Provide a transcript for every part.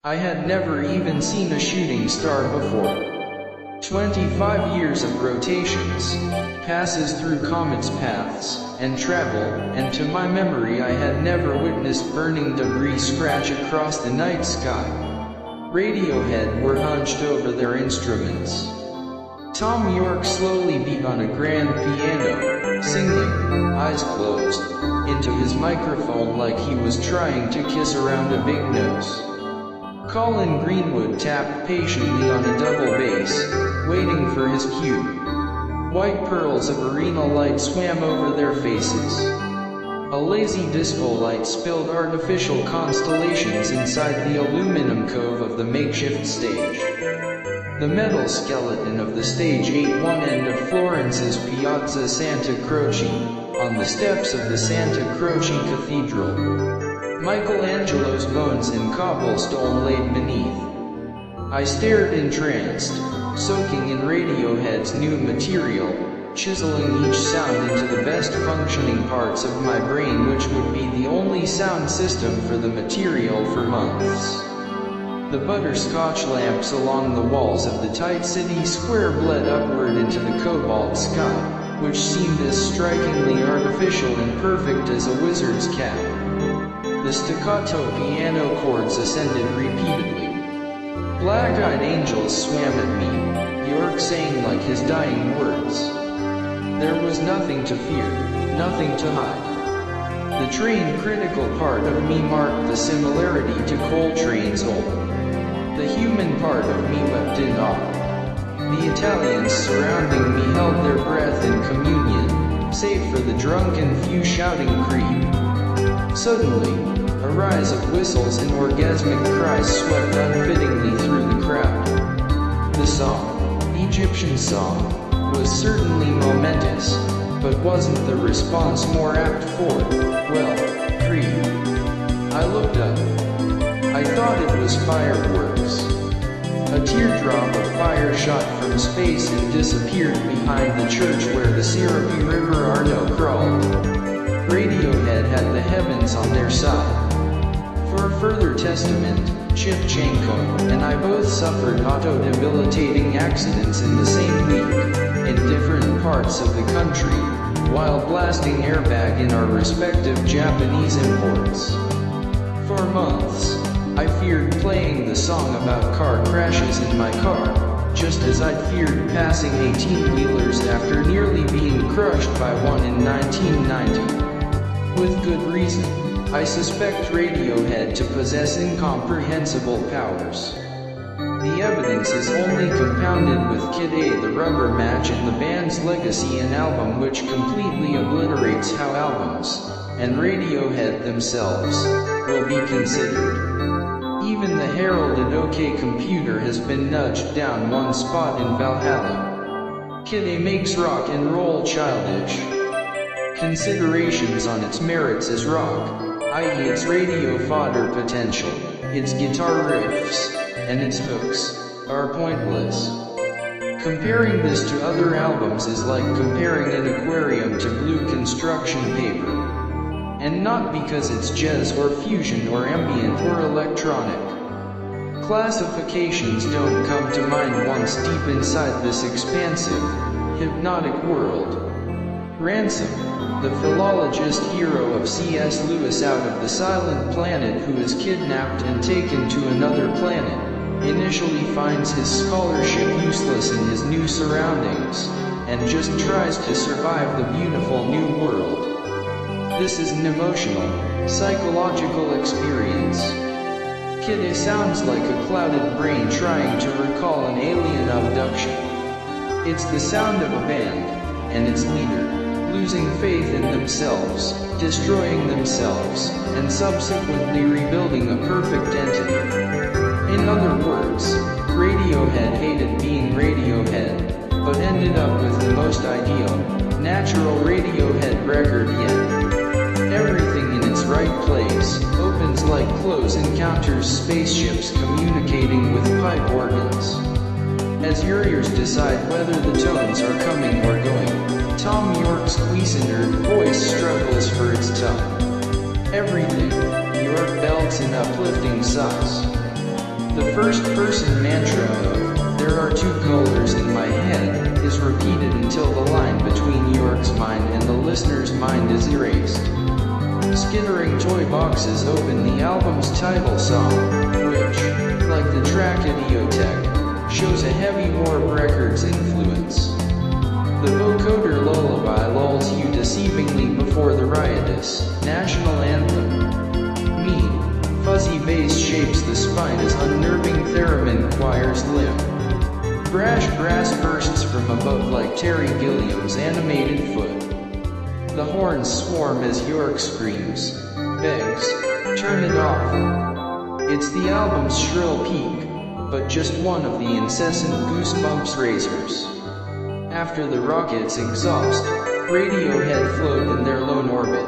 I had never even seen a shooting star before. 25 years of rotations, passes through comets' paths, and travel, and to my memory I had never witnessed burning debris scratch across the night sky. Radiohead were hunched over their instruments. Tom York slowly beat on a grand piano, singing, eyes closed, into his microphone like he was trying to kiss around a big nose. Colin Greenwood tapped patiently on a double bass, waiting for his cue. White pearls of arena light swam over their faces. A lazy disco light spilled artificial constellations inside the aluminum cove of the makeshift stage. The metal skeleton of the stage ate one end of Florence's Piazza Santa Croce, on the steps of the Santa Croce Cathedral. Michelangelo's bones in cobblestone laid beneath. I stared entranced, soaking in Radiohead's new material, chiseling each sound into the best functioning parts of my brain, which would be the only sound system for the material for months. The butterscotch lamps along the walls of the tight city square bled upward into the cobalt sky, which seemed as strikingly artificial and perfect as a wizard's cap. The staccato piano chords ascended repeatedly. Black-eyed angels swam at me, York saying like his dying words. There was nothing to fear, nothing to hide. The trained critical part of me marked the similarity to Coltrane's old. The human part of me wept in awe. The Italians surrounding me held their breath in communion, save for the drunken few shouting creed. Suddenly, a rise of whistles and orgasmic cries swept unfittingly through the crowd. The song, Egyptian song, was certainly momentous, but wasn't the response more apt for, well, creed? I looked up. I thought it was fireworks. A teardrop of fire shot from space and disappeared behind the church where the syrupy river Arno crawled. Radiohead had the heavens on their side. For further testament, Shevchenko and I both suffered auto-debilitating accidents in the same week, in different parts of the country, while blasting airbag in our respective Japanese imports. For months, I feared playing the song about car crashes in my car, just as I'd feared passing 18-wheelers after nearly being crushed by one in 1990. With good reason, I suspect Radiohead to possess incomprehensible powers. The evidence is only compounded with Kid A, the rubber match in the band's legacy, an album which completely obliterates how albums, and Radiohead themselves, will be considered. Even the heralded OK Computer has been nudged down one spot in Valhalla. Kid A makes rock and roll childish. Considerations on its merits as rock, i.e. its radio fodder potential, its guitar riffs, and its hooks, are pointless. Comparing this to other albums is like comparing an aquarium to blue construction paper. And not because it's jazz or fusion or ambient or electronic. Classifications don't come to mind once deep inside this expansive, hypnotic world. Ransom, the philologist hero of C.S. Lewis out of the Silent Planet who is kidnapped and taken to another planet, initially finds his scholarship useless in his new surroundings, and just tries to survive the beautiful new world. This is an emotional, psychological experience. Kid A sounds like a clouded brain trying to recall an alien abduction. It's the sound of a band, and its leader, losing faith in themselves, destroying themselves, and subsequently rebuilding a perfect entity. In other words, Radiohead hated being Radiohead, but ended up with the most ideal, natural Radiohead record yet. Everything in its right place, opens like close encounters, spaceships communicating with pipe organs. As Uriers decide whether the tones are coming or going, Tom York's quiescent voice struggles for its tongue. Everything, York belts in uplifting sighs. The first-person mantra of, "There are two colors in my head," is repeated until the line between York's mind and the listener's mind is erased. Skittering toy boxes open the album's title song, which, like the track Idiotech, shows a heavy Warp Records influence. The vocoder lullaby lulls you deceivingly before the riotous national anthem. Mean, fuzzy bass shapes the spine as unnerving theremin choirs limp. Brash brass bursts from above like Terry Gilliam's animated foot. The horns swarm as York screams, begs, "Turn it off." It's the album's shrill peak, but just one of the incessant goosebumps raisers. After the rocket's exhaust, Radiohead float in their lone orbit.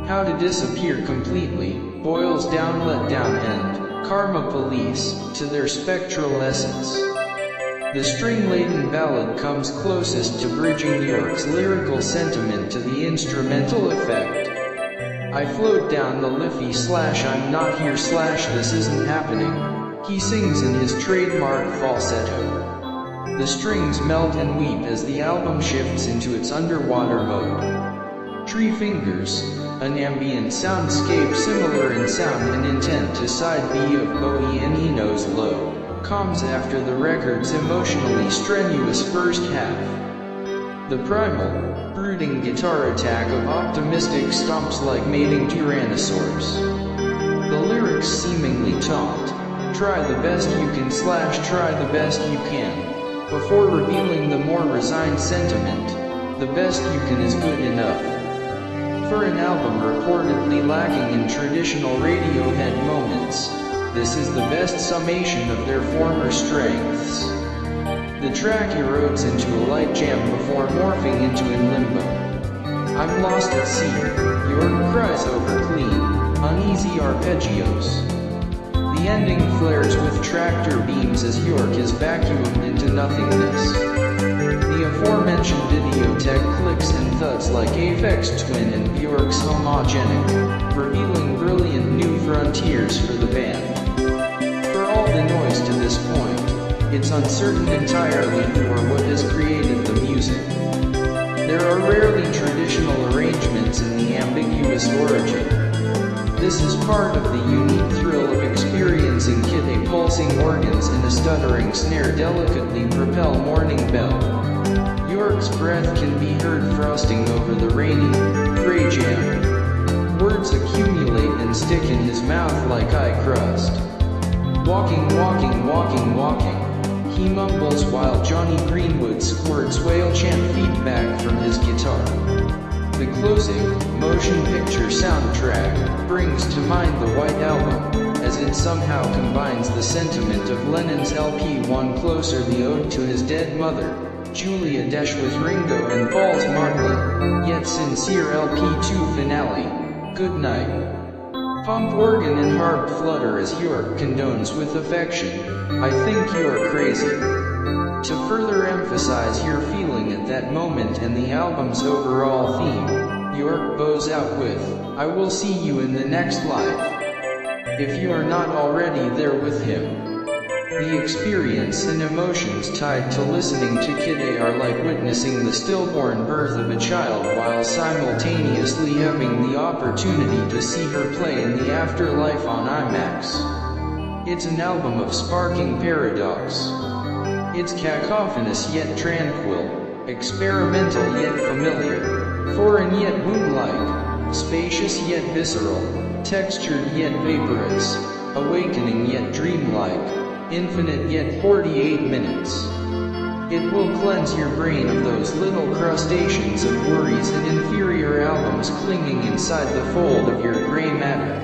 How to disappear completely boils down Let Down and Karma Police to their spectral essence. The string-laden ballad comes closest to bridging York's lyrical sentiment to the instrumental effect. I float down the Liffey / I'm not here / this isn't happening, he sings in his trademark falsetto. The strings melt and weep as the album shifts into its underwater mode. Tree Fingers, an ambient soundscape similar in sound and intent to side B of Bowie and Eno's Low, comes after the record's emotionally strenuous first half. The primal, brooding guitar attack of optimistic stomps like mating tyrannosaurs. The lyrics seemingly taunt, "Try the best you can / try the best you can," before revealing the more resigned sentiment, "The best you can is good enough." For an album reportedly lacking in traditional Radiohead moments, this is the best summation of their former strengths. The track erodes into a light jam before morphing into In Limbo. I'm lost at sea, York cries over clean, uneasy arpeggios. The ending flares with tractor beams as York is vacuumed into nothingness. The aforementioned Idiotech clicks and thuds like Aphex Twin and Bjork's Homogenic, revealing brilliant new frontiers for the band. For all the noise to this point, it's uncertain entirely who or what has created the music. There are rarely traditional arrangements in the ambiguous origin. This is part of the unique thrill of experiencing Kid A pulsing organs and a stuttering snare delicately propel Morning Bell. York's breath can be heard frosting over the rainy, gray jam. Words accumulate and stick in his mouth like eye crust. Walking, walking, walking, walking, he mumbles while Johnny Greenwood squirts whale chant feedback from his guitar. The closing, motion picture soundtrack, brings to mind the White Album, as it somehow combines the sentiment of Lennon's LP1 Closer, the ode to his dead mother, Julia Desch, with Ringo and Paul's Marley, yet sincere LP2 finale, Good Night. Pump organ and harp flutter as York condones with affection, "I think you're crazy," to further emphasize your feeling at that moment and the album's overall theme. York bows out with, "I will see you in the next life," if you are not already there with him. The experience and emotions tied to listening to Kid A are like witnessing the stillborn birth of a child while simultaneously having the opportunity to see her play in the afterlife on IMAX. It's an album of sparking paradox. It's cacophonous yet tranquil, experimental yet familiar, foreign yet womb-like, spacious yet visceral, textured yet vaporous, awakening yet dreamlike, infinite yet 48 minutes. It will cleanse your brain of those little crustaceans of worries and inferior albums clinging inside the fold of your gray matter.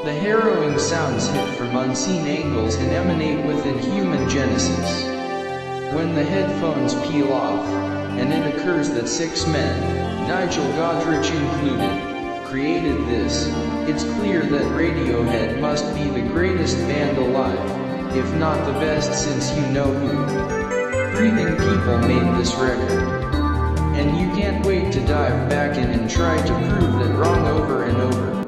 The harrowing sounds hit from unseen angles and emanate with inhuman genesis. When the headphones peel off, and it occurs that 6 men, Nigel Godrich included, created this, it's clear that Radiohead must be the greatest band alive, if not the best since you know who. Breathing people made this record. And you can't wait to dive back in and try to prove that wrong over and over.